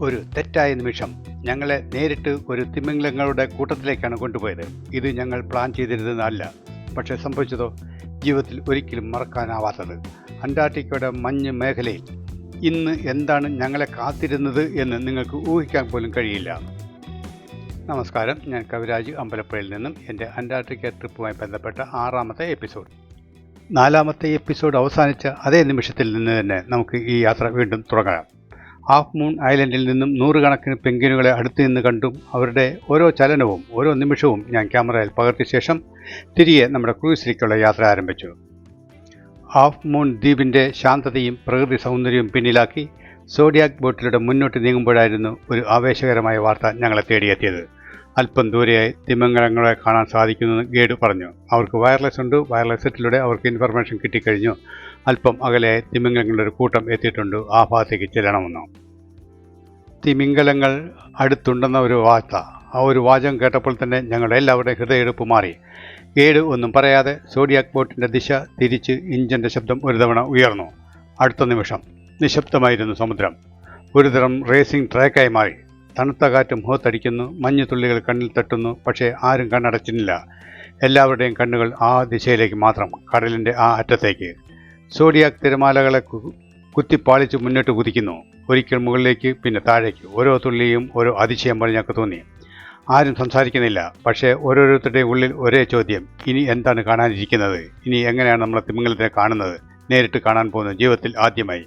ഒരു തെറ്റായ നിമിഷം ഞങ്ങളെ നേരിട്ട് ഒരു തിമിംഗലങ്ങളുടെ കൂട്ടത്തിലേക്കാണ് കൊണ്ടുപോയത്. ഇത് ഞങ്ങൾ പ്ലാൻ ചെയ്തിരുന്നതല്ല. പക്ഷേ സംഭവിച്ചതോ ജീവിതത്തിൽ ഒരിക്കലും മറക്കാനാവാത്തത്. അന്റാർട്ടിക്കയുടെ മഞ്ഞ് മേഖലയിൽ ഇന്ന് എന്താണ് ഞങ്ങളെ കാത്തിരുന്നത് എന്ന് നിങ്ങൾക്ക് ഊഹിക്കാൻ പോലും കഴിയില്ല. നമസ്കാരം, ഞാൻ കവിരാജ് അമ്പലപ്പുഴയിൽ നിന്നും എൻ്റെ അന്റാർട്ടിക്ക ട്രിപ്പുമായി ബന്ധപ്പെട്ട 6ാമത്തെ എപ്പിസോഡ്. 4ാമത്തെ എപ്പിസോഡ് അവസാനിച്ച അതേ നിമിഷത്തിൽ നിന്ന് തന്നെ നമുക്ക് ഈ യാത്ര വീണ്ടും തുടങ്ങാം. ഹാഫ് മൂൺ ഐലൻഡിൽ നിന്നും നൂറുകണക്കിന് പെൻഗ്വിനുകളെ അടുത്ത് നിന്ന് കണ്ടും അവരുടെ ഓരോ ചലനവും ഓരോ നിമിഷവും ഞാൻ ക്യാമറയിൽ പകർത്തിയ ശേഷം തിരികെ നമ്മുടെ ക്രൂസിലേക്കുള്ള യാത്ര ആരംഭിച്ചു. ഹാഫ് മൂൺ ദ്വീപിൻ്റെ ശാന്തതയും പ്രകൃതി സൗന്ദര്യവും പിന്നിലാക്കി സോഡിയാക് ബോട്ടിലൂടെ മുന്നോട്ട് നീങ്ങുമ്പോഴായിരുന്നു ഒരു ആവേശകരമായ വാർത്ത ഞങ്ങളെ തേടിയെത്തിയത്. അല്പം ദൂരെയായി തിമിംഗലങ്ങളെ കാണാൻ സാധിക്കുമെന്ന് ഗൈഡ് പറഞ്ഞു. അവർക്ക് വയർലെസ് ഉണ്ട്. വയർലെസ് സെറ്റിലൂടെ അവർക്ക് ഇൻഫർമേഷൻ കിട്ടിക്കഴിഞ്ഞു. അല്പം അകലെയായി തിമിംഗലങ്ങളുടെ ഒരു കൂട്ടം എത്തിയിട്ടുണ്ട്. ആ ഭാഗത്തേക്ക് ചെല്ലണമെന്നോ. തിമിംഗലങ്ങൾ അടുത്തുണ്ടെന്ന ഒരു വാർത്ത, ആ ഒരു വാചകം കേട്ടപ്പോൾ തന്നെ ഞങ്ങളുടെ എല്ലാവരുടെയും ഹൃദയമെടുപ്പ് മാറി. ഗൈഡ് ഒന്നും പറയാതെ സോഡിയാക് ബോട്ടിൻ്റെ ദിശ തിരിച്ച് ഇഞ്ചിൻ്റെ ശബ്ദം ഒരു തവണ ഉയർന്നു. അടുത്ത നിമിഷം നിശബ്ദമായിരുന്നു സമുദ്രം. ഒരുതരം റേസിംഗ് ട്രാക്കായി മാറി. തണുത്ത കാറ്റ് മുഖത്തടിക്കുന്നു, മഞ്ഞുതുള്ളികൾ കണ്ണിൽ തട്ടുന്നു. പക്ഷേ ആരും കണ്ണടച്ചില്ല. എല്ലാവരുടെയും കണ്ണുകൾ ആ ദിശയിലേക്ക് മാത്രം, കടലിൻ്റെ ആ അറ്റത്തേക്ക്. സോഡിയാക് തിരമാലകളെ കുത്തിപ്പാളിച്ച് മുന്നോട്ട് കുതിക്കുന്നു. ഒരിക്കൽ മുകളിലേക്ക്, പിന്നെ താഴേക്ക്. ഓരോ തുള്ളിയും ഓരോ അതിശയം പോലെ ഞങ്ങൾക്ക് തോന്നി. ആരും സംസാരിക്കുന്നില്ല. പക്ഷേ ഓരോരുത്തരുടെയും ഉള്ളിൽ ഒരേ ചോദ്യം: ഇനി എന്താണ് കാണാനിരിക്കുന്നത്? ഇനി എങ്ങനെയാണ് നമ്മൾ തിമിംഗലത്തിനെ കാണുന്നത്? നേരിട്ട് കാണാൻ പോകുന്നത് ജീവിതത്തിൽ ആദ്യമായി.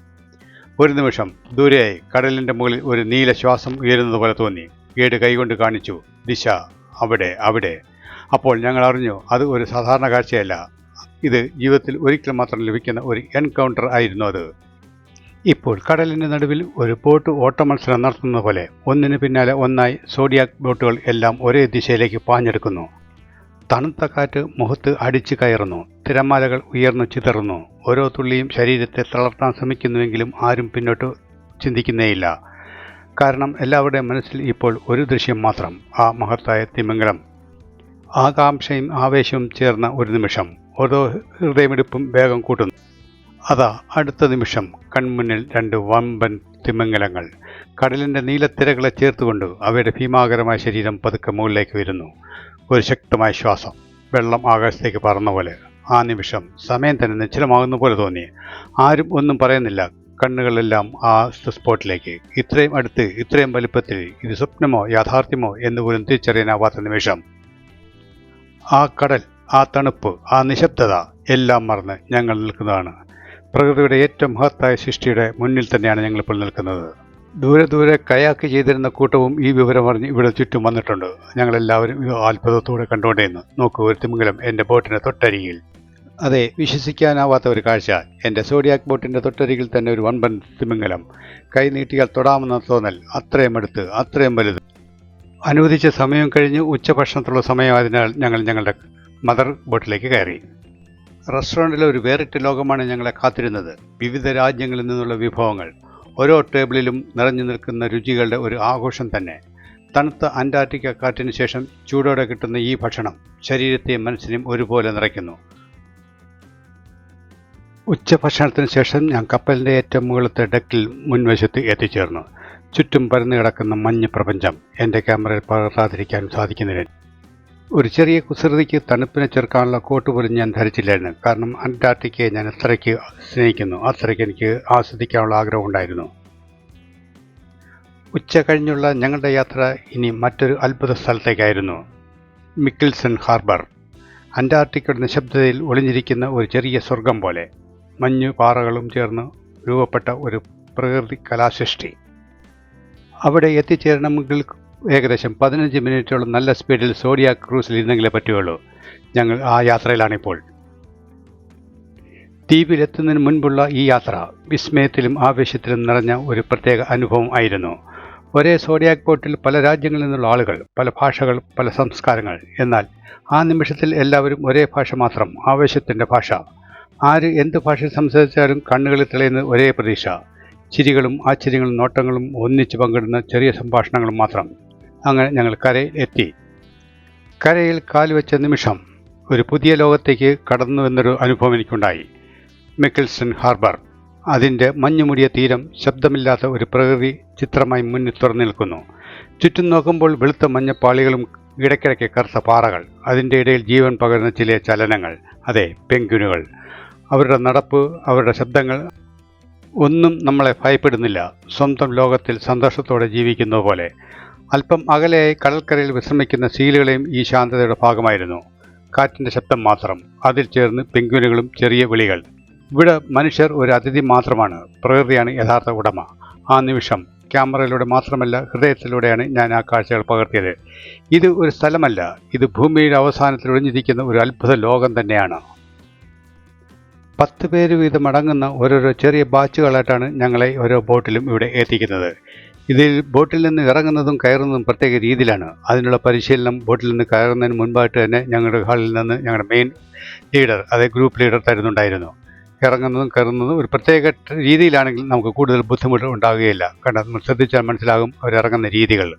ഒരു നിമിഷം ദൂരെയായി കടലിൻ്റെ മുകളിൽ ഒരു നീല ശ്വാസം ഉയരുന്നത് പോലെ തോന്നി. ഗൈഡ് കൈകൊണ്ട് കാണിച്ചു, ദിശ അവിടെ അവിടെ. അപ്പോൾ ഞങ്ങൾ അറിഞ്ഞു, അത് ഒരു സാധാരണ കാഴ്ചയല്ല. ഇത് ജീവിതത്തിൽ ഒരിക്കൽ മാത്രം ലഭിക്കുന്ന ഒരു എൻകൗണ്ടർ ആയിരുന്നു അത്. ഇപ്പോൾ കടലിൻ്റെ നടുവിൽ ഒരു ബോട്ട് ഓട്ടമത്സരം നടത്തുന്ന പോലെ ഒന്നിനു പിന്നാലെ ഒന്നായി സോഡിയാക് ബോട്ടുകൾ എല്ലാം ഒരേ ദിശയിലേക്ക് പാഞ്ഞെടുക്കുന്നു. തണുത്ത കാറ്റ് മുഖത്ത് അടിച്ചു കയറുന്നു. തിരമാലകൾ ഉയർന്നു ചിതറുന്നു. ഓരോ തുള്ളിയും ശരീരത്തെ തളർത്താൻ ശ്രമിക്കുന്നുവെങ്കിലും ആരും പിന്നോട്ട് ചിന്തിക്കുന്നേയില്ല. കാരണം എല്ലാവരുടെയും മനസ്സിൽ ഇപ്പോൾ ഒരു ദൃശ്യം മാത്രം: ആ മഹത്തായ തിമിംഗലം. ആകാംക്ഷയും ആവേശവും ചേർന്ന ഒരു നിമിഷം. ഓരോ ഹൃദയമിടിപ്പും വേഗം കൂട്ടുന്നു. അതാ അടുത്ത നിമിഷം കൺമുന്നിൽ 2 വമ്പൻ തിമിംഗലങ്ങൾ. കടലിൻ്റെ നീലത്തിരകളെ ചേർത്തുകൊണ്ട് അവയുടെ ഭീമാകരമായ ശരീരം പതുക്കെ മുകളിലേക്ക് വരുന്നു. ഒരു ശക്തമായ ശ്വാസം. വെള്ളം ആകാശത്തേക്ക് പറന്ന പോലെ. ആ നിമിഷം സമയം തന്നെ നിശ്ചലമാകുന്ന പോലെ തോന്നി. ആരും ഒന്നും പറയുന്നില്ല. കണ്ണുകളെല്ലാം ആ സ്പോട്ടിലേക്ക്. ഇത്രയും അടുത്ത്, ഇത്രയും വലുപ്പത്തിൽ. ഇത് സ്വപ്നമോ യാഥാർത്ഥ്യമോ എന്ന് പോലും തിരിച്ചറിയാനാവാത്ത നിമിഷം. ആ കടൽ, ആ തണുപ്പ്, ആ നിശബ്ദത എല്ലാം മറന്ന് ഞങ്ങൾ നിൽക്കുന്നതാണ്. പ്രകൃതിയുടെ ഏറ്റവും മഹത്തായ സൃഷ്ടിയുടെ മുന്നിൽ തന്നെയാണ് ഞങ്ങളിപ്പോൾ നിൽക്കുന്നത്. ദൂരെ ദൂരെ കയാക്ക് ചെയ്തിരുന്ന കൂട്ടവും ഈ വിവരം അറിഞ്ഞ് ഇവിടെ ചുറ്റും വന്നിട്ടുണ്ട്. ഞങ്ങളെല്ലാവരും ഇത് അത്ഭുതത്തോടെ കണ്ടുകൊണ്ടേന്ന്. നോക്കൂ, ഒരു തിമിംഗലം എൻ്റെ ബോട്ടിൻ്റെ തൊട്ടരികിൽ. അതെ, വിശ്വസിക്കാനാവാത്ത ഒരു കാഴ്ച. എൻ്റെ സോഡിയാക് ബോട്ടിൻ്റെ തൊട്ടരികിൽ തന്നെ ഒരു വൻപൻ തിമിംഗലം. കൈ നീട്ടിയാൽ തൊടാമെന്ന തോന്നൽ. അത്രയും അടുത്ത്, അത്രയും വലുത്. അനുവദിച്ച സമയം കഴിഞ്ഞ് ഉച്ചഭക്ഷണത്തിലുള്ള സമയമായതിനാൽ ഞങ്ങൾ ഞങ്ങളുടെ മദർ ബോട്ടിലേക്ക് കയറി. റെസ്റ്റോറൻറ്റിലെ ഒരു വേറിട്ട ലോകമാണ് ഞങ്ങളെ കാത്തിരുന്നത്. വിവിധ രാജ്യങ്ങളിൽ നിന്നുള്ള വിഭവങ്ങൾ. ഓരോ ടേബിളിലും നിറഞ്ഞു നിൽക്കുന്ന രുചികളുടെ ഒരു ആഘോഷം തന്നെ. തണുത്ത അന്റാർട്ടിക്ക കാറ്റിന് ശേഷം ചൂടോടെ കിട്ടുന്ന ഈ ഭക്ഷണം ശരീരത്തെയും മനസ്സിനെയും ഒരുപോലെ നിറയ്ക്കുന്നു. ഉച്ചഭക്ഷണത്തിന് ശേഷം ഞാൻ കപ്പലിൻ്റെ ഏറ്റവും മുകളിലത്തെ ഡെക്കിൽ മുൻവശത്ത് എത്തിച്ചേർന്നു. ചുറ്റും പരന്നു കിടക്കുന്ന മഞ്ഞ് പ്രപഞ്ചം എൻ്റെ ക്യാമറയിൽ പകർത്താതിരിക്കാൻ സാധിക്കുന്നില്ല. ഒരു ചെറിയ കുസൃതിക്ക് തണുപ്പിനെ ചെറുക്കാനുള്ള കോട്ട് പോലും ഞാൻ ധരിച്ചില്ലായിരുന്നു. കാരണം അന്റാർട്ടിക്കയെ ഞാൻ അത്രയ്ക്ക് സ്നേഹിക്കുന്നു. അത്രയ്ക്ക് എനിക്ക് ആസ്വദിക്കാനുള്ള ആഗ്രഹമുണ്ടായിരുന്നു. ഉച്ച കഴിഞ്ഞുള്ള ഞങ്ങളുടെ യാത്ര ഇനി മറ്റൊരു അത്ഭുത സ്ഥലത്തേക്കായിരുന്നു. മിക്കിൾസൺ ഹാർബർ. അന്റാർട്ടിക്കയുടെ നിശബ്ദതയിൽ ഒളിഞ്ഞിരിക്കുന്ന ഒരു ചെറിയ സ്വർഗം പോലെ. മഞ്ഞു പാറകളും ചേർന്ന് രൂപപ്പെട്ട ഒരു പ്രകൃതി കലാസൃഷ്ടി. അവിടെ എത്തിച്ചേരണമെങ്കിൽ ഏകദേശം 15 മിനിറ്റോളം നല്ല സ്പീഡിൽ സോഡിയാക് ക്രൂസിൽ ഇരുന്നെങ്കിലേ പറ്റുകയുള്ളൂ. ഞങ്ങൾ ആ യാത്രയിലാണിപ്പോൾ. ദ്വീപിലെത്തുന്നതിന് മുൻപുള്ള ഈ യാത്ര വിസ്മയത്തിലും ആവേശത്തിലും നിറഞ്ഞ ഒരു പ്രത്യേക അനുഭവം ആയിരുന്നു. ഒരേ സോഡിയാക് ബോട്ടിൽ പല രാജ്യങ്ങളിൽ നിന്നുള്ള ആളുകൾ, പല ഭാഷകൾ, പല സംസ്കാരങ്ങൾ. എന്നാൽ ആ നിമിഷത്തിൽ എല്ലാവരും ഒരേ ഭാഷ മാത്രം, ആവേശത്തിൻ്റെ ഭാഷ. ആര് എന്ത് ഭാഷയിൽ സംസാരിച്ചാലും കണ്ണുകളിൽ തെളിയുന്ന ഒരേ പ്രതീക്ഷ. ചിരികളും ആശ്ചര്യങ്ങളും നോട്ടങ്ങളും ഒന്നിച്ച് പങ്കിടുന്ന ചെറിയ സംഭാഷണങ്ങളും മാത്രം. അങ്ങനെ ഞങ്ങൾ കരയിൽ എത്തി. കരയിൽ കാലുവെച്ച നിമിഷം ഒരു പുതിയ ലോകത്തേക്ക് കടന്നുവെന്നൊരു അനുഭവം എനിക്കുണ്ടായി. മിക്കിൾസൺ ഹാർബർ. അതിൻ്റെ മഞ്ഞുമൂടിയ തീരം ശബ്ദമില്ലാത്ത ഒരു പ്രകൃതി ചിത്രമായി മുന്നിൽ തുറന്നു നിൽക്കുന്നു. ചുറ്റും നോക്കുമ്പോൾ വെളുത്ത മഞ്ഞപ്പാളികളും ഇടയ്ക്കിടയ്ക്ക് കറുത്ത പാറകൾ, അതിൻ്റെ ഇടയിൽ ജീവൻ പകരുന്ന ചില ചലനങ്ങൾ. അതെ, പെൻഗ്വിനുകൾ. അവരുടെ നടപ്പ്, അവരുടെ ശബ്ദങ്ങൾ ഒന്നും നമ്മളെ ഭയപ്പെടുന്നില്ല. സ്വന്തം ലോകത്തിൽ സന്തോഷത്തോടെ ജീവിക്കുന്ന പോലെ. അല്പം അകലെയായി കടൽക്കരയിൽ വിശ്രമിക്കുന്ന സീലുകളെയും ഈ ശാന്തതയുടെ ഭാഗമായിരുന്നു. കാറ്റിൻ്റെ ശബ്ദം മാത്രം, അതിൽ ചേർന്ന് പെൻഗ്വിനുകളും ചെറിയ വിളികൾ. ഇവിടെ മനുഷ്യർ ഒരു അതിഥി മാത്രമാണ്, പ്രകൃതിയാണ് യഥാർത്ഥ ഉടമ. ആ നിമിഷം ക്യാമറയിലൂടെ മാത്രമല്ല, ഹൃദയത്തിലൂടെയാണ് ഞാൻ ആ കാഴ്ചകൾ പകർത്തിയത്. ഇത് ഒരു സ്ഥലമല്ല, ഇത് ഭൂമിയുടെ അവസാനത്തിൽ ഒളിഞ്ഞിരിക്കുന്ന ഒരു അത്ഭുത ലോകം തന്നെയാണ്. 10 പേര് വീതം അടങ്ങുന്ന ഓരോരോ ചെറിയ ബാച്ചുകളായിട്ടാണ് ഞങ്ങളെ ഓരോ ബോട്ടിലും ഇവിടെ എത്തിക്കുന്നത്. ഇതിൽ ബോട്ടിൽ നിന്ന് ഇറങ്ങുന്നതും കയറുന്നതും പ്രത്യേക രീതിയിലാണ്. അതിനുള്ള പരിശീലനം ബോട്ടിൽ നിന്ന് കയറുന്നതിന് മുൻപായിട്ട് തന്നെ ഞങ്ങളുടെ ഹാളിൽ നിന്ന് ഞങ്ങളുടെ മെയിൻ ലീഡർ, അതായത് ഗ്രൂപ്പ് ലീഡർ തരുന്നുണ്ടായിരുന്നു. ഇറങ്ങുന്നതും കയറുന്നതും ഒരു പ്രത്യേക രീതിയിലാണെങ്കിൽ നമുക്ക് കൂടുതൽ ബുദ്ധിമുട്ട് ഉണ്ടാകുകയില്ല. കാരണം നമ്മൾ ശ്രദ്ധിച്ചാൽ മനസ്സിലാകും അവരിറങ്ങുന്ന രീതികൾ.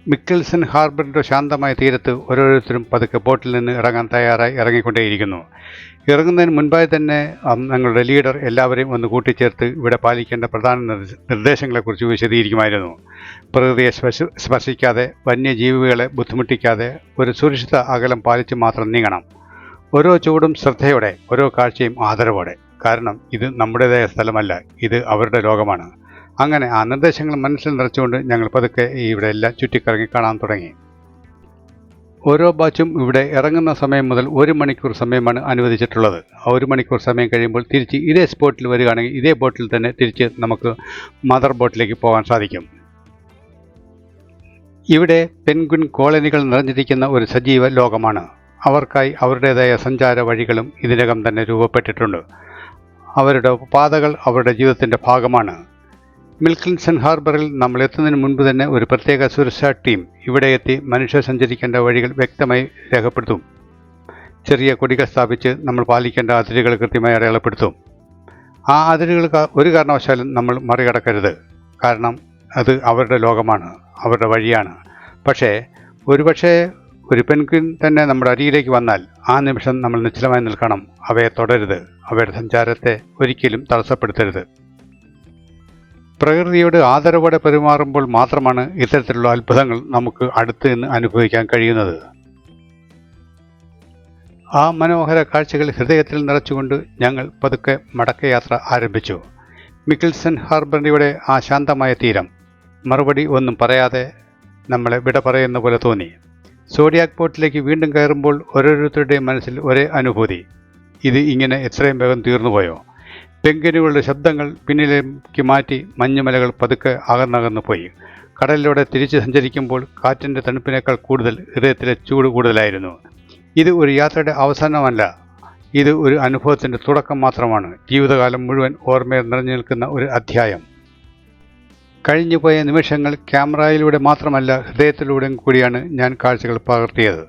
മിക്കിൾസൺ ഹാർബറിൻ്റെ ശാന്തമായ തീരത്ത് ഓരോരുത്തരും പതുക്കെ ബോട്ടിൽ നിന്ന് ഇറങ്ങാൻ തയ്യാറായി ഇറങ്ങിക്കൊണ്ടേയിരിക്കുന്നു. ഇറങ്ങുന്നതിന് മുൻപായി തന്നെ ഞങ്ങളുടെ ലീഡർ എല്ലാവരെയും ഒന്ന് കൂട്ടിച്ചേർത്ത് ഇവിടെ പാലിക്കേണ്ട പ്രധാന നിർദ്ദേശങ്ങളെക്കുറിച്ച് വിശദീകരിക്കുമായിരുന്നു. പ്രകൃതിയെ സ്പർശിക്കാതെ, വന്യജീവികളെ ബുദ്ധിമുട്ടിക്കാതെ ഒരു സുരക്ഷിത അകലം പാലിച്ച് മാത്രം നീങ്ങണം. ഓരോ ചുവടും ശ്രദ്ധയോടെ, ഓരോ കാഴ്ചയും ആദരവോടെ. കാരണം ഇത് നമ്മുടേതായ സ്ഥലമല്ല, ഇത് അവരുടെ ലോകമാണ്. അങ്ങനെ ആ നിർദ്ദേശങ്ങൾ മനസ്സിൽ നിറച്ചുകൊണ്ട് ഞങ്ങൾ പതുക്കെ ഇവിടെ എല്ലാം ചുറ്റിക്കറങ്ങി കാണാൻ തുടങ്ങി. ഓരോ ബാച്ചും ഇവിടെ ഇറങ്ങുന്ന സമയം മുതൽ 1 മണിക്കൂർ സമയമാണ് അനുവദിച്ചിട്ടുള്ളത്. ആ 1 മണിക്കൂർ സമയം കഴിയുമ്പോൾ തിരിച്ച് ഇതേ സ്പോട്ടിൽ വരികയാണെങ്കിൽ ഇതേ ബോട്ടിൽ തന്നെ തിരിച്ച് നമുക്ക് മദർ ബോട്ടിലേക്ക് പോകാൻ സാധിക്കും. ഇവിടെ പെൻഗ്വിൻ കോളനികൾ നിറഞ്ഞിരിക്കുന്ന ഒരു സജീവ ലോകമാണ്. അവർക്കായി അവരുടേതായ സഞ്ചാര വഴികളും ഇതിനകം തന്നെ രൂപപ്പെട്ടിട്ടുണ്ട്. അവരുടെ പാതകൾ അവരുടെ ജീവിതത്തിൻ്റെ ഭാഗമാണ്. മിക്കിൾസൺ ഹാർബറിൽ നമ്മൾ എത്തുന്നതിന് മുൻപ് തന്നെ ഒരു പ്രത്യേക സുരക്ഷാ ടീം ഇവിടെ എത്തി മനുഷ്യർ സഞ്ചരിക്കേണ്ട വഴികൾ വ്യക്തമായി രേഖപ്പെടുത്തും. ചെറിയ കൊടികൾ സ്ഥാപിച്ച് നമ്മൾ പാലിക്കേണ്ട അതിരുകൾ കൃത്യമായി അടയാളപ്പെടുത്തും. ആ അതിരുകൾ ഒരു കാരണവശാലും നമ്മൾ മറികടക്കരുത്. കാരണം അത് അവരുടെ ലോകമാണ്, അവരുടെ വഴിയാണ്. പക്ഷേ ഒരുപക്ഷെ ഒരു പെൻഗ്വിൻ തന്നെ നമ്മുടെ അരികിലേക്ക് വന്നാൽ ആ നിമിഷം നമ്മൾ നിശ്ചലമായി നിൽക്കണം. അവയെ തുടരുത്, അവയുടെ സഞ്ചാരത്തെ ഒരിക്കലും തടസ്സപ്പെടുത്തരുത്. പ്രകൃതിയോട് ആദരവോടെ പെരുമാറുമ്പോൾ മാത്രമാണ് ഇത്തരത്തിലുള്ള അത്ഭുതങ്ങൾ നമുക്ക് അടുത്ത് നിന്ന് അനുഭവിക്കാൻ കഴിയുന്നത്. ആ മനോഹര കാഴ്ചകൾ ഹൃദയത്തിൽ നിറച്ചുകൊണ്ട് ഞങ്ങൾ പതുക്കെ മടക്കയാത്ര ആരംഭിച്ചു. മിക്കിൾസൺ ഹാർബറിയുടെ ആ ശാന്തമായ തീരം മറുപടി ഒന്നും പറയാതെ നമ്മളെ വിട പറയുന്ന പോലെ തോന്നി. സോഡിയാക് ബോട്ടിലേക്ക് വീണ്ടും കയറുമ്പോൾ ഓരോരുത്തരുടെയും മനസ്സിൽ ഒരേ അനുഭൂതി. ഇത് ഇങ്ങനെ എത്രയും വേഗം തീർന്നുപോയോ? പെൻഗ്വിനുകളുടെ ശബ്ദങ്ങൾ പിന്നിലേക്ക് മാറ്റി മഞ്ഞുമലകൾ പതുക്കെ അകന്നകന്നു പോയി. കടലിലൂടെ തിരിച്ച് സഞ്ചരിക്കുമ്പോൾ കാറ്റിൻ്റെ തണുപ്പിനേക്കാൾ കൂടുതൽ ഹൃദയത്തിലെ ചൂട് കൂടുതലായിരുന്നു. ഇത് ഒരു യാത്രയുടെ അവസാനമല്ല, ഇത് ഒരു അനുഭവത്തിൻ്റെ തുടക്കം മാത്രമാണ്. ജീവിതകാലം മുഴുവൻ ഓർമ്മയിൽ നിറഞ്ഞു നിൽക്കുന്ന ഒരു അധ്യായം. കഴിഞ്ഞുപോയ നിമിഷങ്ങൾ ക്യാമറയിലൂടെ മാത്രമല്ല, ഹൃദയത്തിലൂടെയും കൂടിയാണ് ഞാൻ കാഴ്ചകൾ പകർത്തിയത്.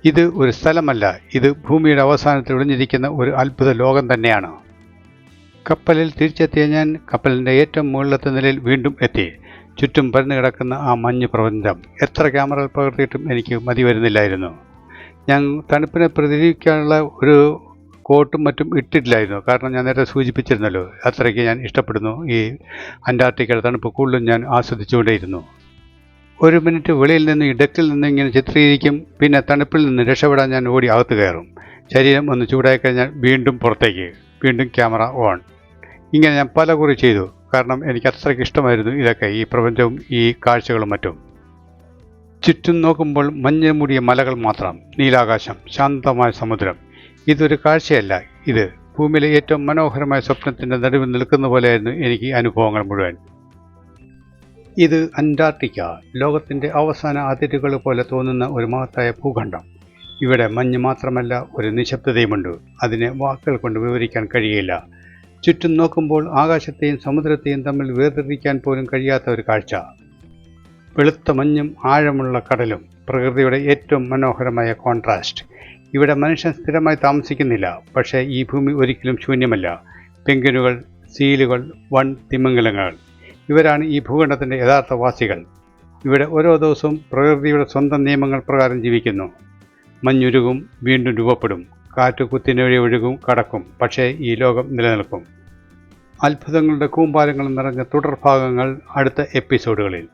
ഇത് ഒരു സ്ഥലമല്ല, ഇത് ഭൂമിയുടെ അവസാനത്തിൽ ഒളിഞ്ഞിരിക്കുന്ന ഒരു അത്ഭുത ലോകം തന്നെയാണ്. കപ്പലിൽ തിരിച്ചെത്തിയ ഞാൻ കപ്പലിൻ്റെ ഏറ്റവും മുകളിലത്തെ നിലയിൽ വീണ്ടും എത്തി. ചുറ്റും പരന്നു കിടക്കുന്ന ആ മഞ്ഞ് പ്രപഞ്ചം എത്ര ക്യാമറകൾ പകർത്തിയിട്ടും എനിക്ക് മതി വരുന്നില്ലായിരുന്നു. ഞാൻ തണുപ്പിനെ പ്രതിരോധിക്കാനുള്ള ഒരു കോട്ടും മറ്റും ഇട്ടിട്ടില്ലായിരുന്നു. കാരണം ഞാൻ നേരത്തെ സൂചിപ്പിച്ചിരുന്നല്ലോ, അത്രയ്ക്ക് ഞാൻ ഇഷ്ടപ്പെടുന്നു ഈ അന്റാർട്ടിക്കയുടെ തണുപ്പ്. കൂടുതലും ഞാൻ ആസ്വദിച്ചുകൊണ്ടേയിരുന്നു. 1 മിനിറ്റ് വെളിയിൽ നിന്ന് ഈ ഡെക്കിൽ നിന്ന് ഇങ്ങനെ ചിത്രീകരിക്കും. പിന്നെ തണുപ്പിൽ നിന്ന് രക്ഷപ്പെടാൻ ഞാൻ ഓടി അകത്ത് കയറും. ശരീരം ഒന്ന് ചൂടായി കഴിഞ്ഞാൽ വീണ്ടും പുറത്തേക്ക്, വീണ്ടും ക്യാമറ ഓൺ. ഇങ്ങനെ ഞാൻ പല കുറി ചെയ്തു. കാരണം എനിക്ക് അത്രയ്ക്ക് ഇഷ്ടമായിരുന്നു ഇതൊക്കെ, ഈ പ്രപഞ്ചവും ഈ കാഴ്ചകളും മറ്റും. ചുറ്റും നോക്കുമ്പോൾ മഞ്ഞ് മൂടിയ മലകൾ മാത്രം, നീലാകാശം, ശാന്തമായ സമുദ്രം. ഇതൊരു കാഴ്ചയല്ല, ഇത് ഭൂമിയിലെ ഏറ്റവും മനോഹരമായ സ്വപ്നത്തിൻ്റെ നടുവിൽ നിൽക്കുന്ന പോലെയായിരുന്നു എനിക്ക് അനുഭവങ്ങൾ മുഴുവൻ. ഇത് അന്റാർട്ടിക്ക, ലോകത്തിൻ്റെ അവസാന അതിരുകൾ പോലെ തോന്നുന്ന ഒരു മഹത്തായ ഭൂഖണ്ഡം. ഇവിടെ മഞ്ഞ് മാത്രമല്ല, ഒരു നിശബ്ദതയുമുണ്ട്. അതിനെ വാക്കുകൾ കൊണ്ട് വിവരിക്കാൻ കഴിയില്ല. ചുറ്റും നോക്കുമ്പോൾ ആകാശത്തെയും സമുദ്രത്തെയും തമ്മിൽ വേർതിരിക്കാൻ പോലും കഴിയാത്ത ഒരു കാഴ്ച. വെളുത്ത മഞ്ഞും ആഴമുള്ള കടലും, പ്രകൃതിയുടെ ഏറ്റവും മനോഹരമായ കോൺട്രാസ്റ്റ്. ഇവിടെ മനുഷ്യൻ സ്ഥിരമായി താമസിക്കുന്നില്ല, പക്ഷേ ഈ ഭൂമി ഒരിക്കലും ശൂന്യമല്ല. പെൻഗ്വിനുകൾ, സീലുകൾ, വൻ തിമിംഗലങ്ങൾ, ഇവരാണ് ഈ ഭൂഖണ്ഡത്തിൻ്റെ യഥാർത്ഥ വാസികൾ. ഇവിടെ ഓരോ ദിവസവും പ്രകൃതിയുടെ സ്വന്തം നിയമങ്ങൾ പ്രകാരം ജീവിക്കുന്നു. മഞ്ഞുരുകും, വീണ്ടും രൂപപ്പെടും. കാറ്റ് കുത്തിനൊഴി ഒഴുകും കടക്കും, പക്ഷേ ഈ ലോകം നിലനിൽക്കും. അത്ഭുതങ്ങളുടെ കൂമ്പാരങ്ങൾ നിറഞ്ഞ തുടർഭാഗങ്ങൾ അടുത്ത എപ്പിസോഡുകളിൽ.